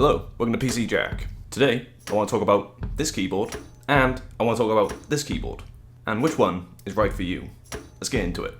Hello, welcome to PC Jack. Today, I want to talk about this keyboard, and I want to talk about this keyboard, and which one is right for you. Let's get into it.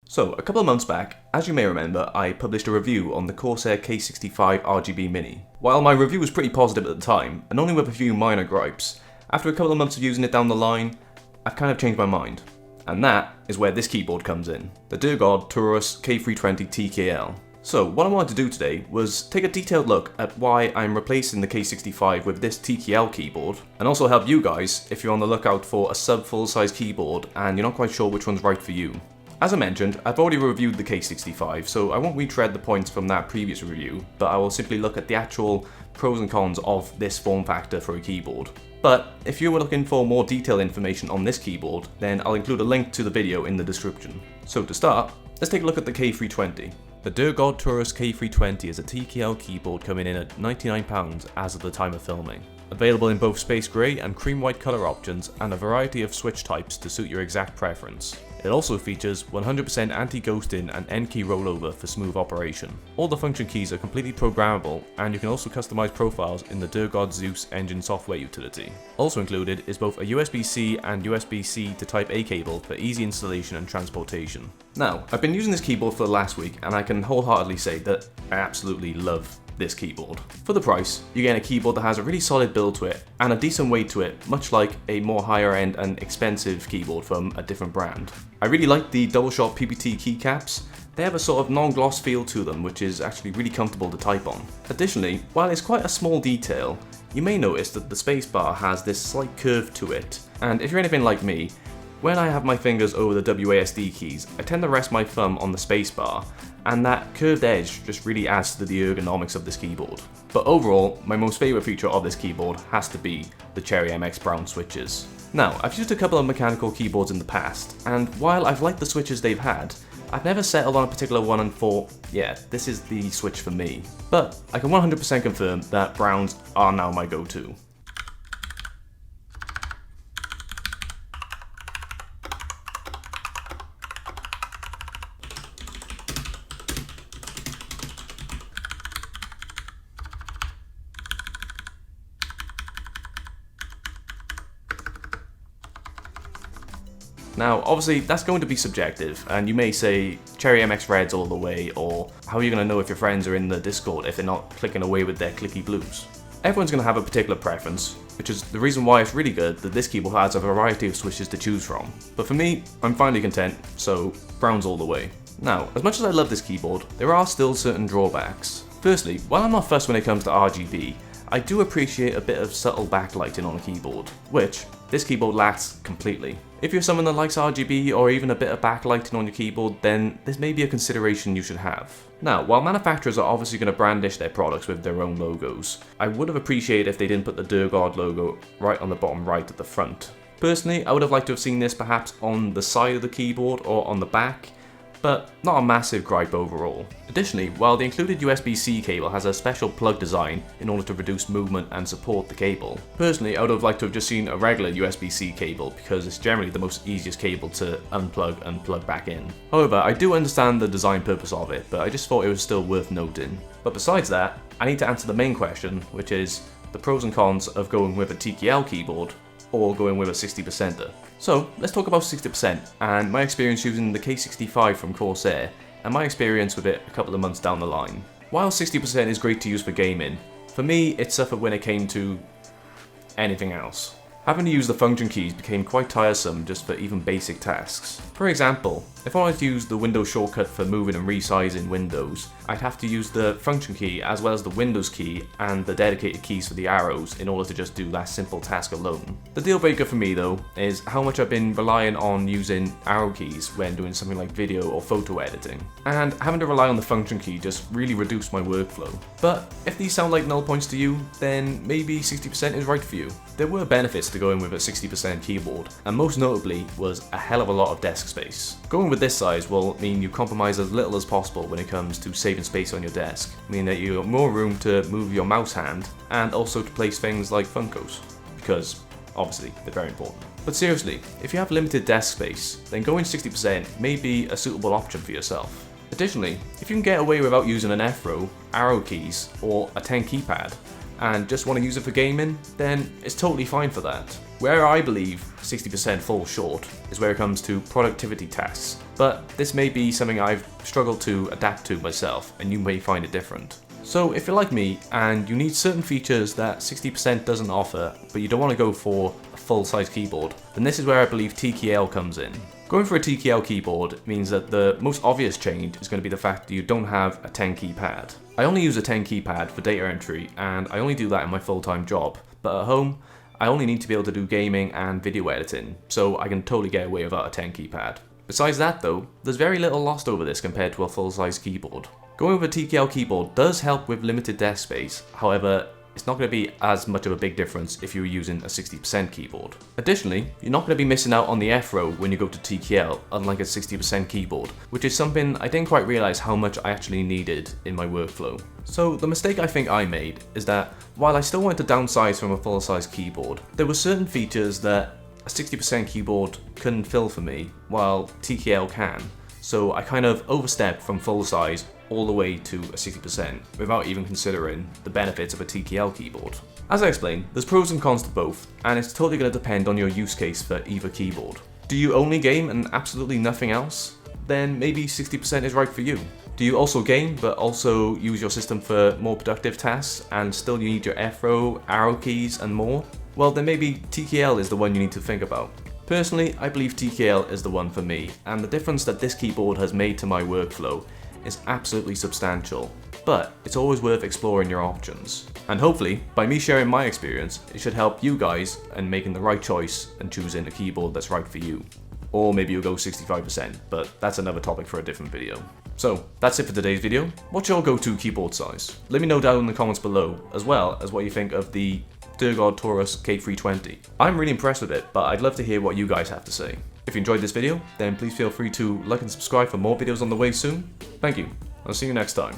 So, a couple of months back, as you may remember, I published a review on the Corsair K65 RGB Mini. While my review was pretty positive at the time, and only with a few minor gripes, after a couple of months of using it down the line, I've kind of changed my mind. And that is where this keyboard comes in, the Durgod Taurus K320 TKL. So what I wanted to do today was take a detailed look at why I'm replacing the K65 with this TKL keyboard, and also help you guys if you're on the lookout for a sub full size keyboard and you're not quite sure which one's right for you. As I mentioned, I've already reviewed the K65, so I won't retread the points from that previous review, but I will simply look at the actual pros and cons of this form factor for a keyboard. But if you were looking for more detailed information on this keyboard, then I'll include a link to the video in the description. So to start, let's take a look at the K320. The Durgod Taurus K320 is a TKL keyboard coming in at £99 as of the time of filming. Available in both space grey and cream white colour options and a variety of switch types to suit your exact preference. It also features 100% anti-ghosting and N key rollover for smooth operation. All the function keys are completely programmable, and you can also customize profiles in the Durgod Zeus engine software utility. Also included is both a USB-C and USB-C to Type A cable for easy installation and transportation. Now, I've been using this keyboard for the last week, and I can wholeheartedly say that I absolutely love this keyboard. For the price, you get a keyboard that has a really solid build to it and a decent weight to it, much like a more higher end and expensive keyboard from a different brand. I really like the double shot PPT keycaps. They have a sort of non-gloss feel to them, which is actually really comfortable to type on. Additionally, while it's quite a small detail, you may notice that the spacebar has this slight curve to it, and if you're anything like me, when I have my fingers over the WASD keys, I tend to rest my thumb on the spacebar, and that curved edge just really adds to the ergonomics of this keyboard. But overall, my most favourite feature of this keyboard has to be the Cherry MX brown switches. Now, I've used a couple of mechanical keyboards in the past, and while I've liked the switches they've had, I've never settled on a particular one and thought, yeah, this is the switch for me. But I can 100% confirm that browns are now my go-to. Now, obviously, that's going to be subjective, and you may say, Cherry MX Reds all the way, or how are you going to know if your friends are in the Discord if they're not clicking away with their clicky blues? Everyone's going to have a particular preference, which is the reason why it's really good that this keyboard has a variety of switches to choose from. But for me, I'm finally content, so browns all the way. Now, as much as I love this keyboard, there are still certain drawbacks. Firstly, while I'm not fussed when it comes to RGB, I do appreciate a bit of subtle backlighting on a keyboard, which this keyboard lacks completely. If you're someone that likes RGB or even a bit of backlighting on your keyboard, then this may be a consideration you should have. Now, while manufacturers are obviously going to brandish their products with their own logos, I would have appreciated if they didn't put the Durgod logo right on the bottom right at the front. Personally, I would have liked to have seen this perhaps on the side of the keyboard or on the back, but not a massive gripe overall. Additionally, while the included USB-C cable has a special plug design in order to reduce movement and support the cable, personally I would have liked to have just seen a regular USB-C cable because it's generally the most easiest cable to unplug and plug back in. However, I do understand the design purpose of it, but I just thought it was still worth noting. But besides that, I need to answer the main question, which is the pros and cons of going with a TKL keyboard or going with a 60%er. So let's talk about 60% and my experience using the K65 from Corsair and my experience with it a couple of months down the line. While 60% is great to use for gaming, for me it suffered when it came to anything else. Having to use the function keys became quite tiresome just for even basic tasks. For example, if I wanted to use the Windows shortcut for moving and resizing windows, I'd have to use the function key as well as the Windows key and the dedicated keys for the arrows in order to just do that simple task alone. The deal breaker for me though is how much I've been relying on using arrow keys when doing something like video or photo editing, and having to rely on the function key just really reduced my workflow. But if these sound like null points to you, then maybe 60% is right for you. There were benefits to going with a 60% keyboard, and most notably was a hell of a lot of desk space. Going with this size will mean you compromise as little as possible when it comes to saving space on your desk, meaning that you have more room to move your mouse hand and also to place things like Funkos, because Obviously, they're very important. But seriously, if you have limited desk space, then going 60% may be a suitable option for yourself. Additionally, if you can get away without using an F-row, arrow keys, or a 10 keypad, and just want to use it for gaming, then it's totally fine for that. Where I believe 60% falls short is where it comes to productivity tasks, but this may be something I've struggled to adapt to myself, and you may find it different. So if you're like me and you need certain features that 60% doesn't offer, but you don't want to go for a full-size keyboard, then this is where I believe TKL comes in. Going for a TKL keyboard means that the most obvious change is going to be the fact that you don't have a 10 keypad. I only use a 10 keypad for data entry, and I only do that in my full-time job, but at home, I only need to be able to do gaming and video editing, so I can totally get away without a 10 keypad. Besides that though, there's very little lost over this compared to a full-size keyboard. Going with a TKL keyboard does help with limited desk space, however, it's not going to be as much of a big difference if you're using a 60% keyboard. Additionally, you're not going to be missing out on the F-row when you go to TKL, unlike a 60% keyboard, which is something I didn't quite realise how much I actually needed in my workflow. So the mistake I think I made is that while I still wanted to downsize from a full-size keyboard, there were certain features that a 60% keyboard couldn't fill for me, while TKL can. So I kind of overstepped from full-size all the way to a 60% without even considering the benefits of a TKL keyboard. As I explained, there's pros and cons to both, and it's totally going to depend on your use case for either keyboard. Do you only game and absolutely nothing else? Then maybe 60% is right for you. Do you also game but also use your system for more productive tasks and still you need your F-row, arrow keys and more? Well then maybe TKL is the one you need to think about. Personally, I believe TKL is the one for me, and the difference that this keyboard has made to my workflow is absolutely substantial, but it's always worth exploring your options. And hopefully, by me sharing my experience, it should help you guys in making the right choice and choosing a keyboard that's right for you. Or maybe you'll go 65%, but that's another topic for a different video. So, that's it for today's video. What's your go-to keyboard size? Let me know down in the comments below, as well as what you think of the Durgod Taurus K320. I'm really impressed with it, but I'd love to hear what you guys have to say. If you enjoyed this video, then please feel free to like and subscribe for more videos on the way soon. Thank you. I'll see you next time.